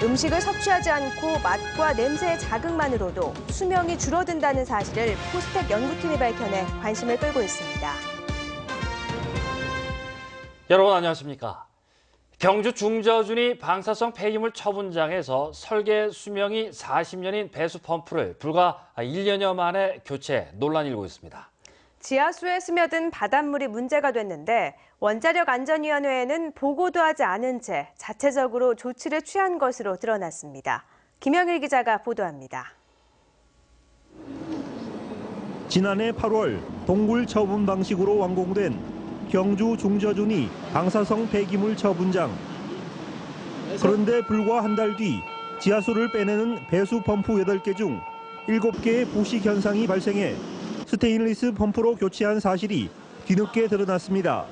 음식을 섭취하지 않고 맛과 냄새의 자극만으로도 수명이 줄어든다는 사실을 포스텍 연구팀이 밝혀내 관심을 끌고 있습니다. 여러분 안녕하십니까? 경주 중저준이 방사성 폐기물 처분장에서 설계 수명이 40년인 배수 펌프를 불과 1년여 만에 교체 논란이 일고 있습니다. 지하수에 스며든 바닷물이 문제가 됐는데 원자력안전위원회에는 보고도 하지 않은 채 자체적으로 조치를 취한 것으로 드러났습니다. 김영일 기자가 보도합니다. 지난해 8월 동굴 처분 방식으로 완공된 경주 중저준이 방사성 폐기물 처분장. 그런데 불과 한 달 뒤 지하수를 빼내는 배수 펌프 8개 중 7개의 부식 현상이 발생해 스테인리스 펌프로 교체한 사실이 뒤늦게 드러났습니다.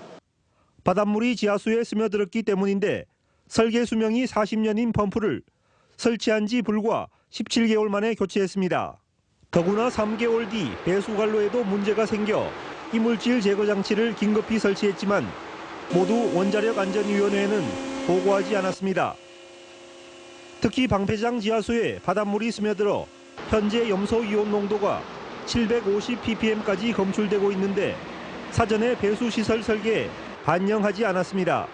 바닷물이 지하수에 스며들었기 때문인데 설계 수명이 40년인 펌프를 설치한 지 불과 17개월 만에 교체했습니다. 더구나 3개월 뒤 배수관로에도 문제가 생겨 이물질 제거 장치를 긴급히 설치했지만 모두 원자력안전위원회에는 보고하지 않았습니다. 특히 방패장 지하수에 바닷물이 스며들어 현재 염소 이온 농도가 750ppm까지 검출되고 있는데 사전에 배수시설 설계에 반영하지 않았습니다.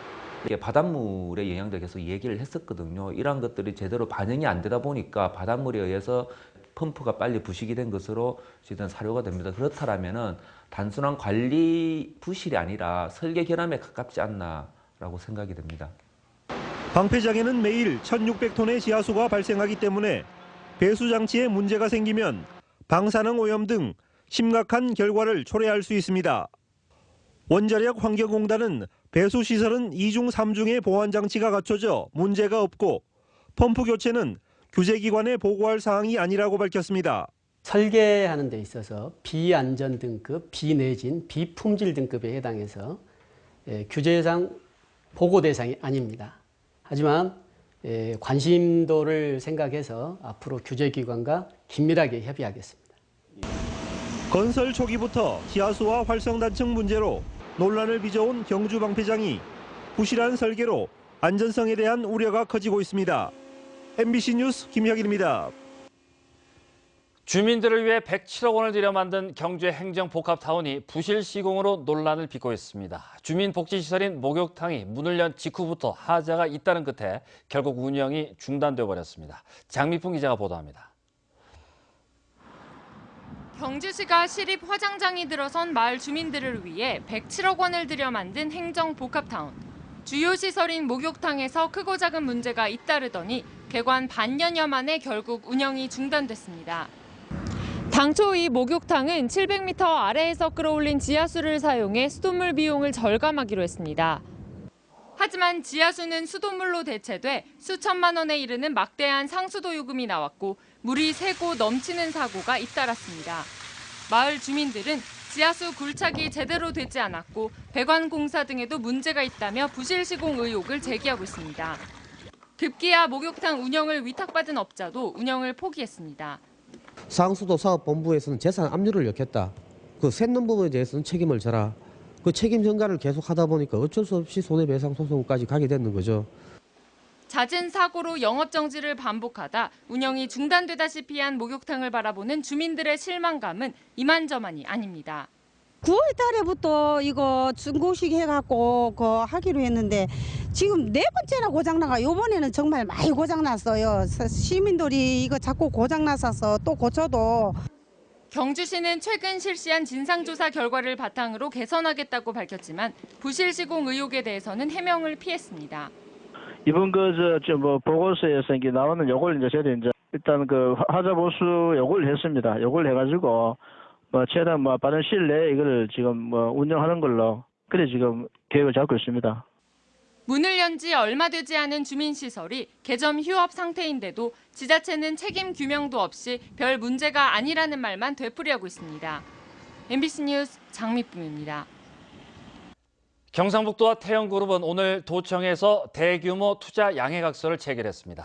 바닷물의 영향도 계속 얘기를 했었거든요. 이러한 것들이 제대로 반영이 안 되다 보니까 바닷물에 의해서 펌프가 빨리 부식이 된 것으로 지금 사료가 됩니다. 그렇다면 단순한 관리 부실이 아니라 설계 결함에 가깝지 않나라고 생각이 됩니다. 방패장에는 매일 1,600톤의 지하수가 발생하기 때문에 배수 장치에 문제가 생기면 방사능 오염 등 심각한 결과를 초래할 수 있습니다. 원자력환경공단은 배수시설은 2중 3중의 보안 장치가 갖춰져 문제가 없고 펌프 교체는 규제기관에 보고할 사항이 아니라고 밝혔습니다. 설계하는 데 있어서 비안전 등급, 비내진, 비품질 등급에 해당해서 규제상 보고 대상이 아닙니다. 하지만 관심도를 생각해서 앞으로 규제기관과 긴밀하게 협의하겠습니다. 건설 초기부터 지하수와 활성단층 문제로 논란을 빚어온 경주 방패장이 부실한 설계로 안전성에 대한 우려가 커지고 있습니다. MBC 뉴스 김혁일입니다. 주민들을 위해 107억 원을 들여 만든 경주의 행정복합타운이 부실 시공으로 논란을 빚고 있습니다. 주민복지시설인 목욕탕이 문을 연 직후부터 하자가 잇따른 끝에 결국 운영이 중단돼 버렸습니다. 장미풍 기자가 보도합니다. 경주시가 시립 화장장이 들어선 마을 주민들을 위해 107억 원을 들여 만든 행정복합타운. 주요 시설인 목욕탕에서 크고 작은 문제가 잇따르더니 개관 반년여 만에 결국 운영이 중단됐습니다. 당초 이 목욕탕은 700m 아래에서 끌어올린 지하수를 사용해 수돗물 비용을 절감하기로 했습니다. 하지만 지하수는 수돗물로 대체돼 수천만 원에 이르는 막대한 상수도 요금이 나왔고 물이 새고 넘치는 사고가 잇따랐습니다. 마을 주민들은 지하수 굴착이 제대로 되지 않았고 배관 공사 등에도 문제가 있다며 부실 시공 의혹을 제기하고 있습니다. 급기야 목욕탕 운영을 위탁받은 업자도 운영을 포기했습니다. 상수도 사업본부에서는 재산 압류를 요구했다. 그 샜는 부분에 대해서는 책임을 져라. 그 책임 전가를 계속하다 보니까 어쩔 수 없이 손해배상 소송까지 가게 되는 거죠. 잦은 사고로 영업 정지를 반복하다 운영이 중단되다시피 한 목욕탕을 바라보는 주민들의 실망감은 이만저만이 아닙니다. 9월 달에부터 이거 중고식 해갖고 하기로 했는데 지금 4번째나 고장나가 이번에는 정말 많이 고장났어요. 시민들이 이거 자꾸 고장났어서 또 고쳐도. 경주시는 최근 실시한 진상조사 결과를 바탕으로 개선하겠다고 밝혔지만 부실 시공 의혹에 대해서는 해명을 피했습니다. 이번 보고서에서 이게 나오는 요걸 이제 저희들 이제 일단 하자 보수 요구를 했습니다. 요구를 해가지고 최대한 빠른 시일 내에 이거를 지금 운영하는 걸로 그래 지금 계획을 잡고 있습니다. 문을 연 지 얼마 되지 않은 주민시설이 개점 휴업 상태인데도 지자체는 책임 규명도 없이 별 문제가 아니라는 말만 되풀이하고 있습니다. MBC 뉴스 장미쁨입니다. 경상북도와 태영그룹은 오늘 도청에서 대규모 투자 양해각서를 체결했습니다.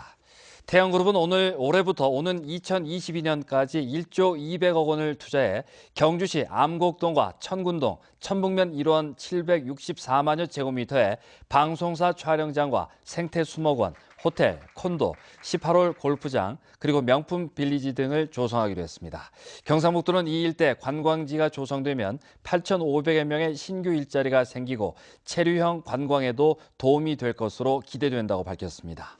태영그룹은 올해부터 오는 2022년까지 1조 200억 원을 투자해 경주시 암곡동과 천군동, 천북면 1원 764만여 제곱미터의 방송사 촬영장과 생태수목원, 호텔, 콘도, 18홀 골프장, 그리고 명품 빌리지 등을 조성하기로 했습니다. 경상북도는 이 일대 관광지가 조성되면 8,500여 명의 신규 일자리가 생기고 체류형 관광에도 도움이 될 것으로 기대된다고 밝혔습니다.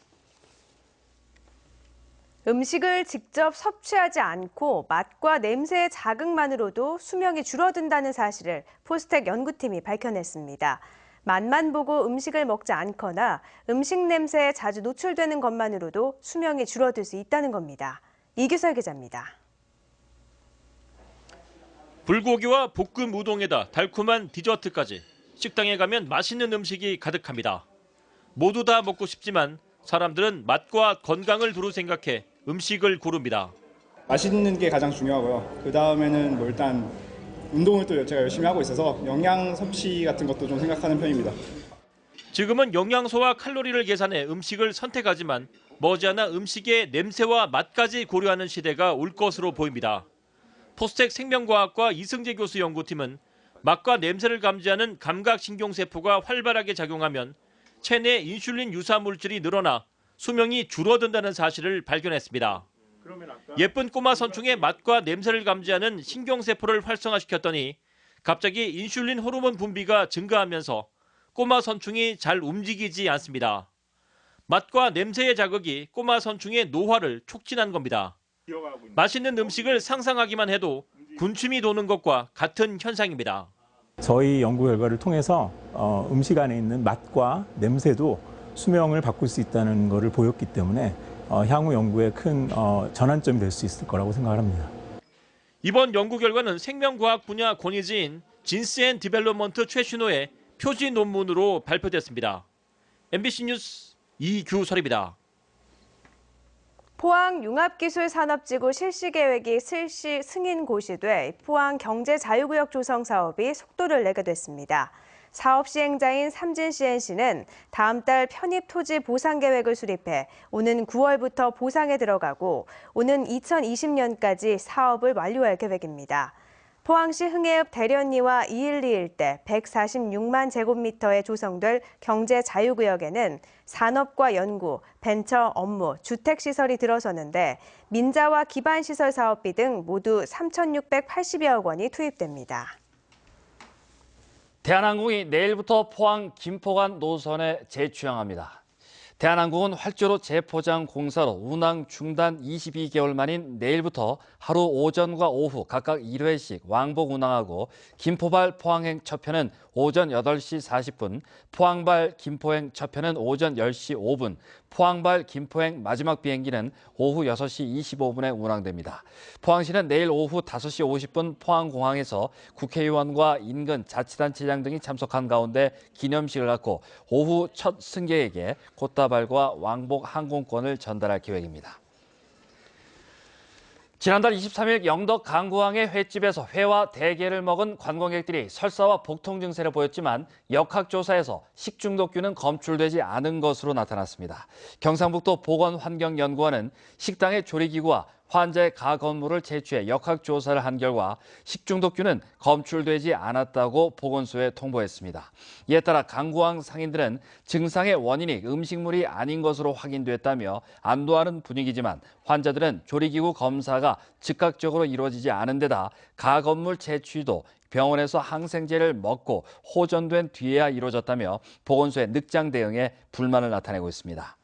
음식을 직접 섭취하지 않고 맛과 냄새의 자극만으로도 수명이 줄어든다는 사실을 포스텍 연구팀이 밝혀냈습니다. 맛만 보고 음식을 먹지 않거나 음식 냄새에 자주 노출되는 것만으로도 수명이 줄어들 수 있다는 겁니다. 이규설 기자입니다. 불고기와 볶음 우동에다 달콤한 디저트까지 식당에 가면 맛있는 음식이 가득합니다. 모두 다 먹고 싶지만 사람들은 맛과 건강을 두루 생각해 음식을 고릅니다. 맛있는 게 가장 중요하고요. 그 다음에는 뭐 일단 운동을 또 제가 열심히 하고 있어서 영양 섭취 같은 것도 좀 생각하는 편입니다. 지금은 영양소와 칼로리를 계산해 음식을 선택하지만 머지않아 음식의 냄새와 맛까지 고려하는 시대가 올 것으로 보입니다. 포스텍 생명과학과 이승재 교수 연구팀은 맛과 냄새를 감지하는 감각신경세포가 활발하게 작용하면 체내 인슐린 유사 물질이 늘어나 수명이 줄어든다는 사실을 발견했습니다. 예쁜 꼬마 선충의 맛과 냄새를 감지하는 신경세포를 활성화시켰더니 갑자기 인슐린 호르몬 분비가 증가하면서 꼬마 선충이 잘 움직이지 않습니다. 맛과 냄새의 자극이 꼬마 선충의 노화를 촉진한 겁니다. 맛있는 음식을 상상하기만 해도 군침이 도는 것과 같은 현상입니다. 저희 연구 결과를 통해서 음식 안에 있는 맛과 냄새도 수명을 바꿀 수 있다는 것을 보였기 때문에 향후 연구에 큰 전환점이 될 수 있을 거라고 생각합니다. 이번 연구 결과는 생명과학 분야 권위지인 진스앤디벨롭먼트 최신호의 표지 논문으로 발표됐습니다. MBC 뉴스 이규설입니다. 포항 융합기술산업지구 실시 계획이 실시 승인 고시돼 포항 경제자유구역 조성 사업이 속도를 내게 됐습니다. 사업 시행자인 삼진 CNC는 다음 달 편입 토지 보상 계획을 수립해 오는 9월부터 보상에 들어가고 오는 2020년까지 사업을 완료할 계획입니다. 포항시 흥해읍 대련리와 212 일대 146만 제곱미터에 조성될 경제자유구역에는 산업과 연구, 벤처 업무, 주택시설이 들어서는데 민자와 기반시설 사업비 등 모두 3,680여억 원이 투입됩니다. 대한항공이 내일부터 포항 김포 간 노선에 재취항합니다. 대한항공은 활주로 재포장 공사로 운항 중단 22개월 만인 내일부터 하루 오전과 오후 각각 1회씩 왕복 운항하고 김포발 포항행 첫 편은 오전 8시 40분, 포항발 김포행 첫 편은 오전 10시 5분, 포항발 김포행 마지막 비행기는 오후 6시 25분에 운항됩니다. 포항시는 내일 오후 5시 50분 포항공항에서 국회의원과 인근 자치단체장 등이 참석한 가운데 기념식을 갖고 오후 첫 승객에게 꽃다발과 왕복 항공권을 전달할 계획입니다. 지난달 23일 영덕 강구항의 횟집에서 회와 대게를 먹은 관광객들이 설사와 복통 증세를 보였지만 역학조사에서 식중독균은 검출되지 않은 것으로 나타났습니다. 경상북도 보건환경연구원은 식당의 조리기구와 환자의 가건물을 채취해 역학조사를 한 결과 식중독균은 검출되지 않았다고 보건소에 통보했습니다. 이에 따라 강구항 상인들은 증상의 원인이 음식물이 아닌 것으로 확인됐다며 안도하는 분위기지만 환자들은 조리기구 검사가 즉각적으로 이루어지지 않은 데다 가건물 채취도 병원에서 항생제를 먹고 호전된 뒤에야 이루어졌다며 보건소의 늑장 대응에 불만을 나타내고 있습니다.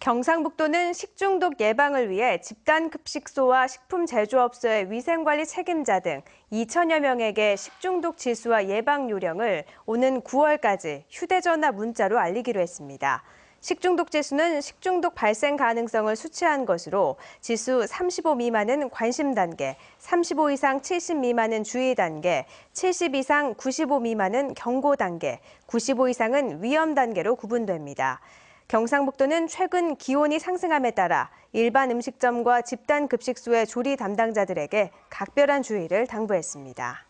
경상북도는 식중독 예방을 위해 집단급식소와 식품 제조업소의 위생관리 책임자 등 2천여 명에게 식중독 지수와 예방 요령을 오는 9월까지 휴대전화 문자로 알리기로 했습니다. 식중독 지수는 식중독 발생 가능성을 수치한 것으로 지수 35 미만은 관심 단계, 35 이상 70 미만은 주의 단계, 70 이상 95 미만은 경고 단계, 95 이상은 위험 단계로 구분됩니다. 경상북도는 최근 기온이 상승함에 따라 일반 음식점과 집단급식소의 조리 담당자들에게 각별한 주의를 당부했습니다.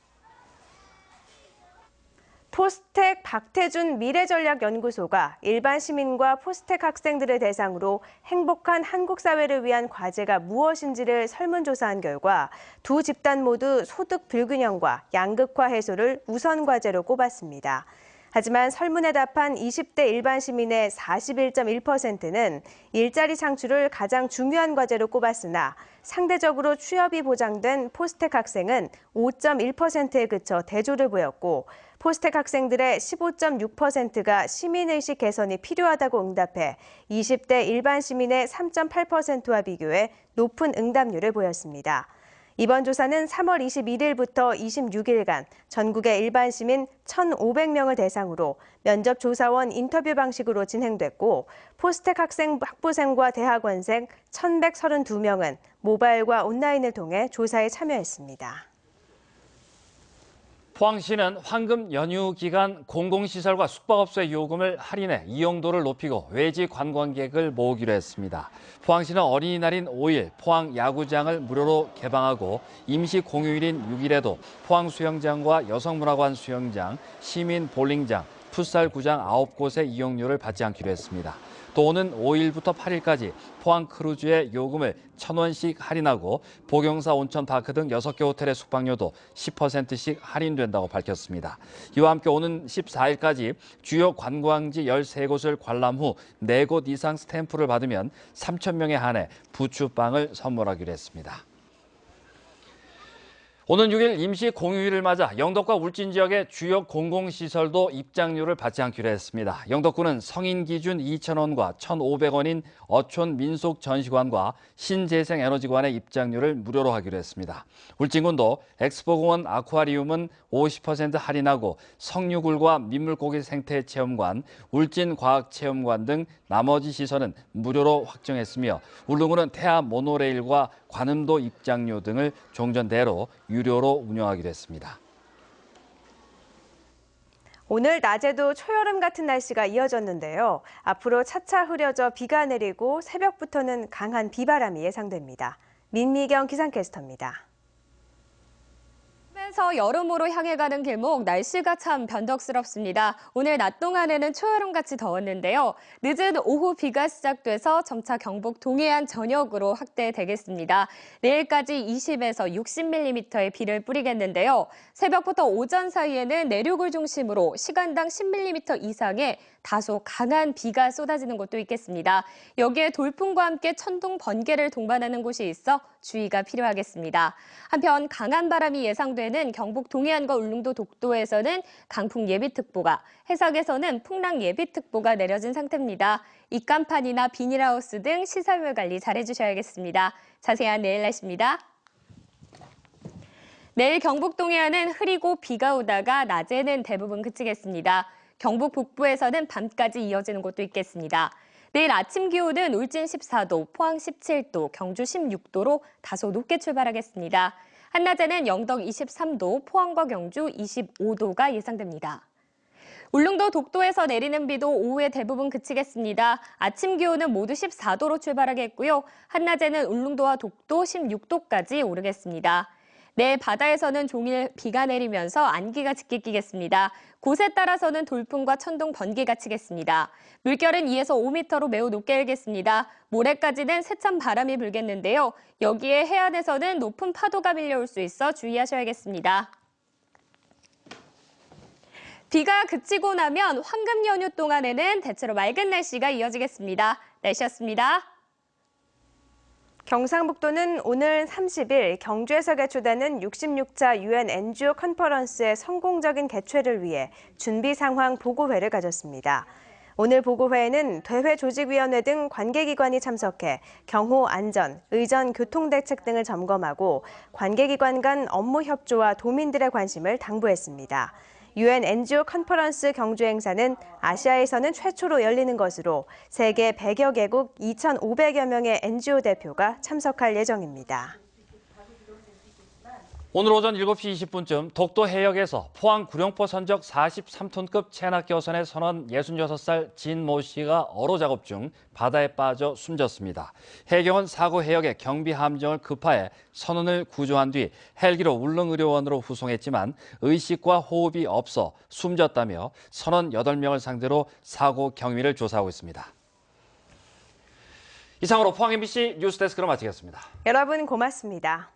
포스텍 박태준 미래전략연구소가 일반 시민과 포스텍 학생들을 대상으로 행복한 한국 사회를 위한 과제가 무엇인지를 설문조사한 결과 두 집단 모두 소득 불균형과 양극화 해소를 우선 과제로 꼽았습니다. 하지만 설문에 답한 20대 일반 시민의 41.1%는 일자리 창출을 가장 중요한 과제로 꼽았으나 상대적으로 취업이 보장된 포스텍 학생은 5.1%에 그쳐 대조를 보였고 포스텍 학생들의 15.6%가 시민의식 개선이 필요하다고 응답해 20대 일반 시민의 3.8%와 비교해 높은 응답률을 보였습니다. 이번 조사는 3월 21일부터 26일간 전국의 일반 시민 1,500명을 대상으로 면접 조사원 인터뷰 방식으로 진행됐고 포스텍 학부생과 대학원생 1,132명은 모바일과 온라인을 통해 조사에 참여했습니다. 포항시는 황금 연휴 기간 공공시설과 숙박업소의 요금을 할인해 이용도를 높이고 외지 관광객을 모으기로 했습니다. 포항시는 어린이날인 5일 포항 야구장을 무료로 개방하고 임시 공휴일인 6일에도 포항 수영장과 여성문화관 수영장, 시민 볼링장, 풋살구장 9곳의 이용료를 받지 않기로 했습니다. 또 오는 5일부터 8일까지 포항 크루즈의 요금을 1,000원씩 할인하고 보경사 온천파크 등 6개 호텔의 숙박료도 10%씩 할인된다고 밝혔습니다. 이와 함께 오는 14일까지 주요 관광지 13곳을 관람 후 4곳 이상 스탬프를 받으면 3,000명에 한해 부추빵을 선물하기로 했습니다. 오는 6일 임시 공휴일을 맞아 영덕과 울진 지역의 주요 공공시설도 입장료를 받지 않기로 했습니다. 영덕구는 성인 기준 2,000원과 1,500원인 어촌 민속전시관과 신재생에너지관의 입장료를 무료로 하기로 했습니다. 울진군도 엑스포공원 아쿠아리움은 50% 할인하고 성류굴과 민물고기 생태체험관, 울진과학체험관 등 나머지 시설은 무료로 확정했으며 울릉군은 태아 모노레일과 관음도 입장료 등을 종전대로 유료로 운영하기로 했습니다. 오늘 낮에도 초여름 같은 날씨가 이어졌는데요. 앞으로 차차 흐려져 비가 내리고 새벽부터는 강한 비바람이 예상됩니다. 민미경 기상캐스터입니다. 에서 여름으로 향해 가는 길목 날씨가 참 변덕스럽습니다. 오늘 낮 동안에는 초여름같이 더웠는데요. 늦은 오후 비가 시작돼서 점차 경북 동해안 전역으로 확대되겠습니다. 내일까지 20에서 60mm의 비를 뿌리겠는데요. 새벽부터 오전 사이에는 내륙을 중심으로 시간당 10mm 이상의 다소 강한 비가 쏟아지는 곳도 있겠습니다. 여기에 돌풍과 함께 천둥, 번개를 동반하는 곳이 있어 주의가 필요하겠습니다. 한편 강한 바람이 예상되는 경북 동해안과 울릉도 독도에서는 강풍 예비특보가, 해상에서는 풍랑 예비특보가 내려진 상태입니다. 입간판이나 비닐하우스 등 시설물 관리 잘해주셔야겠습니다. 자세한 내일 날씨입니다. 내일 경북 동해안은 흐리고 비가 오다가 낮에는 대부분 그치겠습니다. 경북 북부에서는 밤까지 이어지는 곳도 있겠습니다. 내일 아침 기온은 울진 14도, 포항 17도, 경주 16도로 다소 높게 출발하겠습니다. 한낮에는 영덕 23도, 포항과 경주 25도가 예상됩니다. 울릉도 독도에서 내리는 비도 오후에 대부분 그치겠습니다. 아침 기온은 모두 14도로 출발하겠고요. 한낮에는 울릉도와 독도 16도까지 오르겠습니다. 내일 바다에서는 종일 비가 내리면서 안개가 짙게 끼겠습니다. 곳에 따라서는 돌풍과 천둥, 번개가 치겠습니다. 물결은 2에서 5m로 매우 높게 일겠습니다. 모레까지는 세찬 바람이 불겠는데요. 여기에 해안에서는 높은 파도가 밀려올 수 있어 주의하셔야겠습니다. 비가 그치고 나면 황금 연휴 동안에는 대체로 맑은 날씨가 이어지겠습니다. 날씨였습니다. 경상북도는 오늘 30일 경주에서 개최되는 66차 UN NGO 컨퍼런스의 성공적인 개최를 위해 준비 상황 보고회를 가졌습니다. 오늘 보고회에는 대회조직위원회 등 관계기관이 참석해 경호 안전, 의전 교통 대책 등을 점검하고 관계기관 간 업무 협조와 도민들의 관심을 당부했습니다. UN NGO 컨퍼런스 경주 행사는 아시아에서는 최초로 열리는 것으로 세계 100여 개국 2,500여 명의 NGO 대표가 참석할 예정입니다. 오늘 오전 7시 20분쯤 독도 해역에서 포항 구룡포 선적 43톤급 체납기어선의 선원 66살 진 모 씨가 어로 작업 중 바다에 빠져 숨졌습니다. 해경은 사고 해역에 경비 함정을 급파해 선원을 구조한 뒤 헬기로 울릉의료원으로 후송했지만 의식과 호흡이 없어 숨졌다며 선원 8명을 상대로 사고 경위를 조사하고 있습니다. 이상으로 포항 MBC 뉴스데스크로 마치겠습니다. 여러분 고맙습니다.